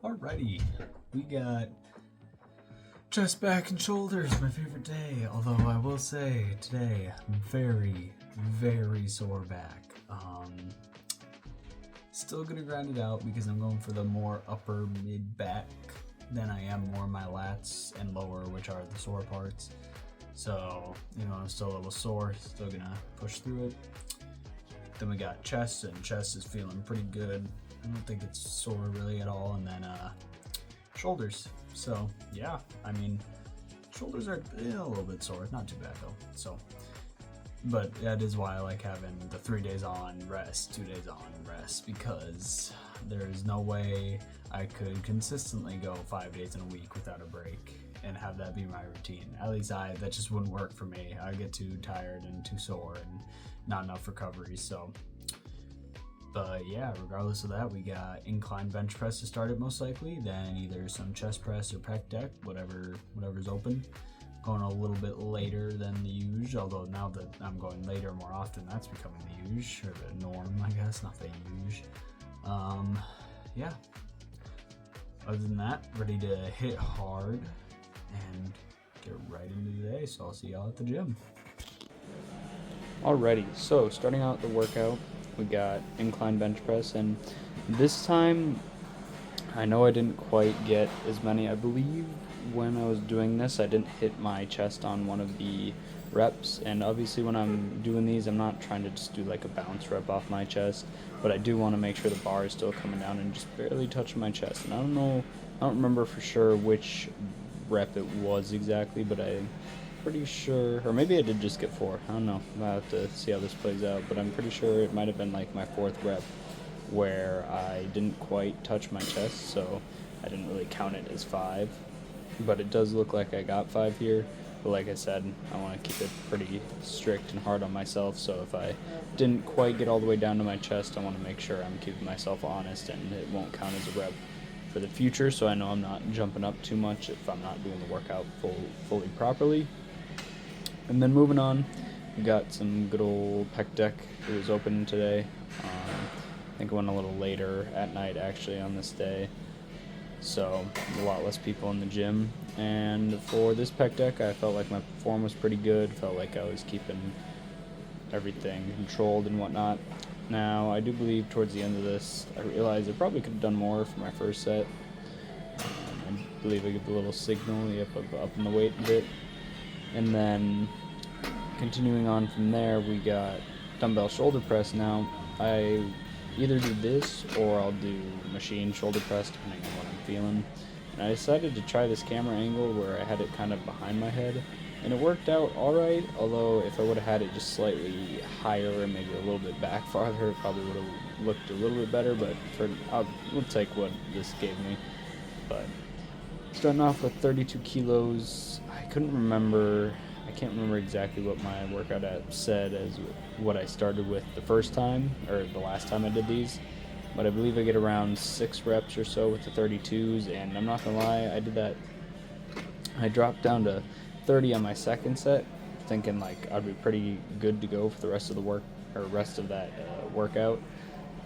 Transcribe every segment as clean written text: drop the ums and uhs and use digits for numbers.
Alrighty, we got chest, back, and shoulders, my favorite day. Although I will say today, I'm very sore back. Still gonna grind it out because I'm going for the more upper mid back than I am more my lats and lower, which are the sore parts. So, I'm still a little sore, still gonna push through it. Then we got chest, and chest is feeling pretty good. I don't think it's sore really at all. And then shoulders. So yeah, shoulders are a little bit sore, not too bad though. So, but that is why I like having the 3 days on rest, 2 days on rest, because there's no way I could consistently go 5 days in a week without a break and have that be my routine. At least that just wouldn't work for me. I get too tired and too sore and not enough recovery. So, but yeah, regardless of that, we got incline bench press to start it most likely, then either some chest press or pec deck, whatever's open. Going a little bit later than the usual, although now that I'm going later more often, that's becoming the usual, or the norm, I guess, not the usual. Yeah. Other than that, ready to hit hard and get right into the day, so I'll see y'all at the gym. Alrighty, so starting out the workout, we got incline bench press, and this time I know I didn't quite get as many. I believe when I was doing this, I didn't hit my chest on one of the reps, and obviously when I'm doing these, I'm not trying to just do like a bounce rep off my chest, but I do want to make sure the bar is still coming down and just barely touching my chest. And I don't remember for sure which rep it was exactly, but I'm pretty sure, or maybe I did just get 4, I don't know, I'll have to see how this plays out, but I'm pretty sure it might have been like my 4th rep where I didn't quite touch my chest, so I didn't really count it as 5, but it does look like I got 5 here. But like I said, I want to keep it pretty strict and hard on myself, so if I didn't quite get all the way down to my chest, I want to make sure I'm keeping myself honest and it won't count as a rep for the future, so I know I'm not jumping up too much if I'm not doing the workout fully properly. And then moving on, we got some good old pec deck. It was open today. I think it went a little later at night actually on this day, so a lot less people in the gym. And for this pec deck, I felt like my form was pretty good. Felt like I was keeping everything controlled and whatnot. Now, I do believe towards the end of this, I realized I probably could have done more for my first set. I believe I gave a little signal, up in the weight a bit. And then continuing on from there, we got dumbbell shoulder press. Now, I either do this or I'll do machine shoulder press depending on what I'm feeling. And I decided to try this camera angle where I had it kind of behind my head, and it worked out alright, although if I would have had it just slightly higher and maybe a little bit back farther, it probably would have looked a little bit better, but we'll take what this gave me. But starting off with 32 kilos, I can't remember exactly what my workout app said as what I started with the first time, or the last time I did these, but I believe I get around 6 reps or so with the 32s, and I'm not gonna lie, I dropped down to 30 on my second set, thinking like I'd be pretty good to go for the rest of that workout,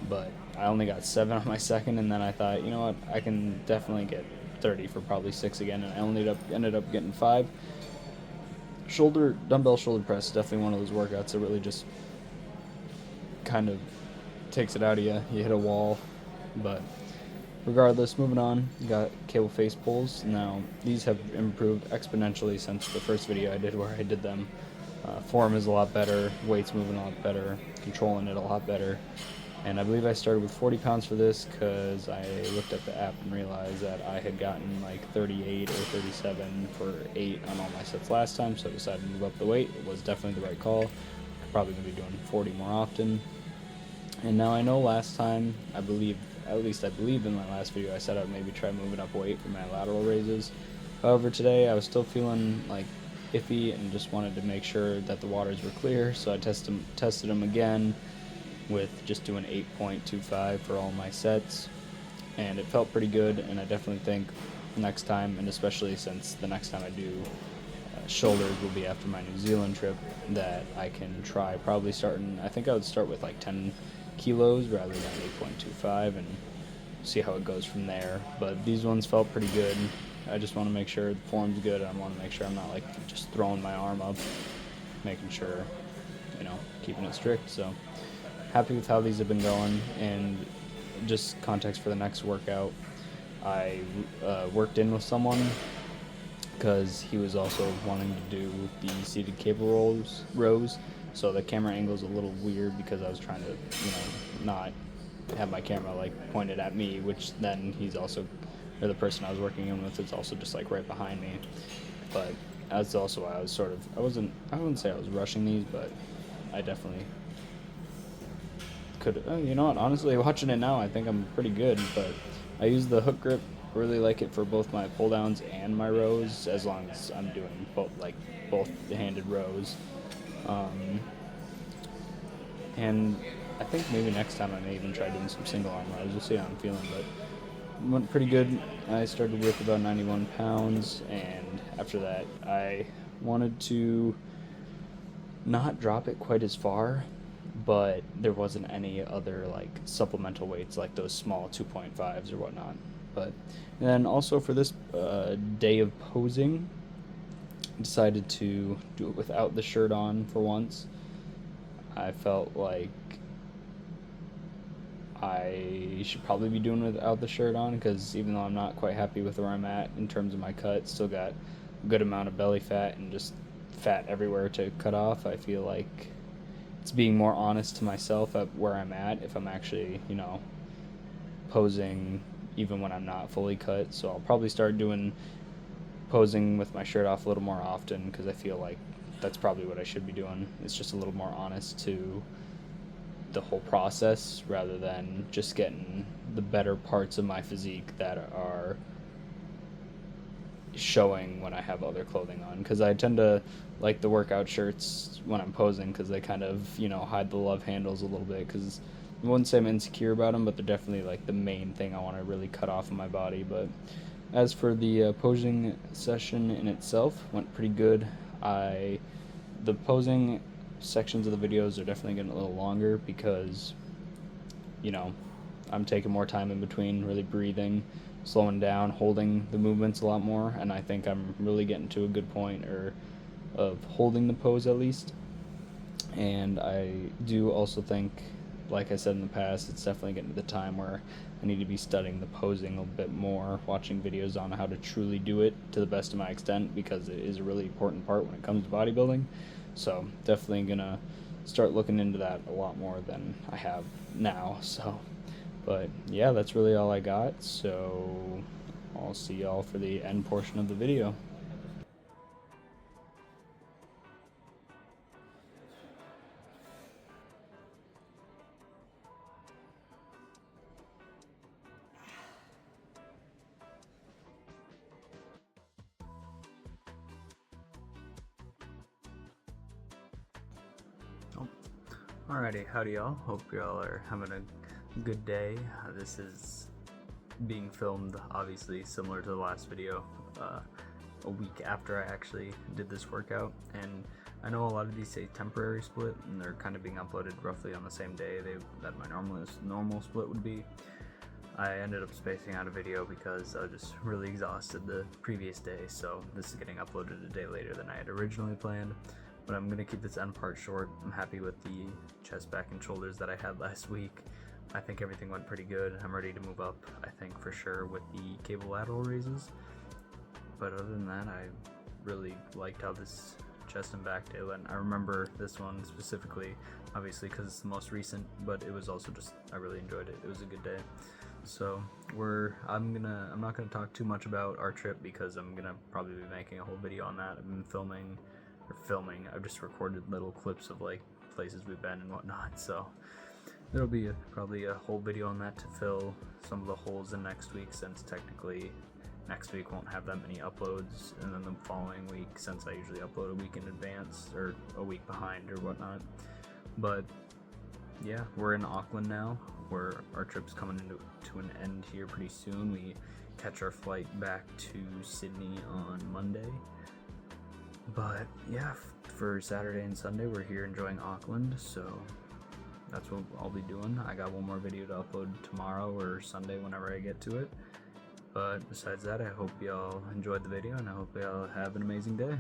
but I only got 7 on my second, and then I thought, you know what, I can definitely get 30 for probably 6 again, and I ended up getting 5. Dumbbell shoulder press is definitely one of those workouts that really just kind of takes it out of you. You hit a wall. But regardless, moving on, you got cable face pulls. Now, these have improved exponentially since the first video I did where I did them. Form is a lot better, weight's moving a lot better, controlling it a lot better. And I believe I started with 40 pounds for this because I looked at the app and realized that I had gotten like 38 or 37 for 8 on all my sets last time, so I decided to move up the weight. It was definitely the right call. I'm probably going to be doing 40 more often. And now I know last time, I believe in my last video, I said I'd maybe try moving up weight for my lateral raises. However, today I was still feeling like iffy and just wanted to make sure that the waters were clear, so I tested them again with just doing 8.25 for all my sets, and it felt pretty good. And I definitely think next time, and especially since the next time I do shoulders will be after my New Zealand trip, that I can try probably starting, I think I would start with like 10 kilos rather than 8.25, and see how it goes from there. But these ones felt pretty good. I just want to make sure the form's good. I want to make sure I'm not like just throwing my arm up, making sure, keeping it strict. So happy with how these have been going. And just context for the next workout, I worked in with someone because he was also wanting to do the seated cable rows. So the camera angle is a little weird because I was trying to, not have my camera like pointed at me, which then he's also, or the person I was working in with is also just like right behind me. But that's also why I was I wouldn't say I was rushing these, but I definitely could, you know what, honestly, watching it now, I think I'm pretty good, but I use the hook grip, really like it for both my pull downs and my rows, as long as I'm doing both handed rows. And I think maybe next time I may even try doing some single arm rows. We'll see how I'm feeling, but went pretty good. I started with about 91 pounds, and after that I wanted to not drop it quite as far, but there wasn't any other like supplemental weights like those small 2.5s or whatnot. But and then also for this day of posing, I decided to do it without the shirt on for once. I felt like I should probably be doing it without the shirt on, because even though I'm not quite happy with where I'm at in terms of my cut, still got a good amount of belly fat and just fat everywhere to cut off. I feel like it's being more honest to myself at where I'm at if I'm actually, posing even when I'm not fully cut. So I'll probably start doing posing with my shirt off a little more often, because I feel like that's probably what I should be doing. It's just a little more honest to the whole process rather than just getting the better parts of my physique that are showing when I have other clothing on, because I tend to like the workout shirts when I'm posing because they kind of hide the love handles a little bit, because I wouldn't say I'm insecure about them, but they're definitely like the main thing I want to really cut off of my body. But as for the posing session in itself, went pretty good. The posing sections of the videos are definitely getting a little longer because I'm taking more time in between, really breathing, slowing down, holding the movements a lot more, and I think I'm really getting to a good point of holding the pose at least. And I do also think, like I said in the past, it's definitely getting to the time where I need to be studying the posing a little bit more, watching videos on how to truly do it to the best of my extent, because it is a really important part when it comes to bodybuilding. So definitely gonna start looking into that a lot more than I have now. So, but yeah, that's really all I got. So I'll see y'all for the end portion of the video. Alrighty, howdy y'all. Hope y'all are having a good day. This is being filmed, obviously, similar to the last video, a week after I actually did this workout. And I know a lot of these say temporary split, and they're kind of being uploaded roughly on the same day that my normal split would be. I ended up spacing out a video because I was just really exhausted the previous day, so this is getting uploaded a day later than I had originally planned. But I'm going to keep this end part short. I'm happy with the chest, back, and shoulders that I had last week. I think everything went pretty good. I'm ready to move up, I think, for sure, with the cable lateral raises. But other than that, I really liked how this chest and back day went. I remember this one specifically, obviously, because it's the most recent, but it was also just, I really enjoyed it. It was a good day. So I'm not gonna talk too much about our trip because I'm gonna probably be making a whole video on that. I've been filming. I've just recorded little clips of like places we've been and whatnot, so there'll be probably a whole video on that to fill some of the holes in next week, since technically next week won't have that many uploads, and then the following week, since I usually upload a week in advance or a week behind or whatnot. But yeah, we're in Auckland now, where our trip's coming to an end here pretty soon. We catch our flight back to Sydney on Monday. But yeah, for Saturday and Sunday we're here enjoying Auckland, so that's what I'll be doing. I got one more video to upload tomorrow or Sunday whenever I get to it. But besides that, I hope y'all enjoyed the video and I hope y'all have an amazing day.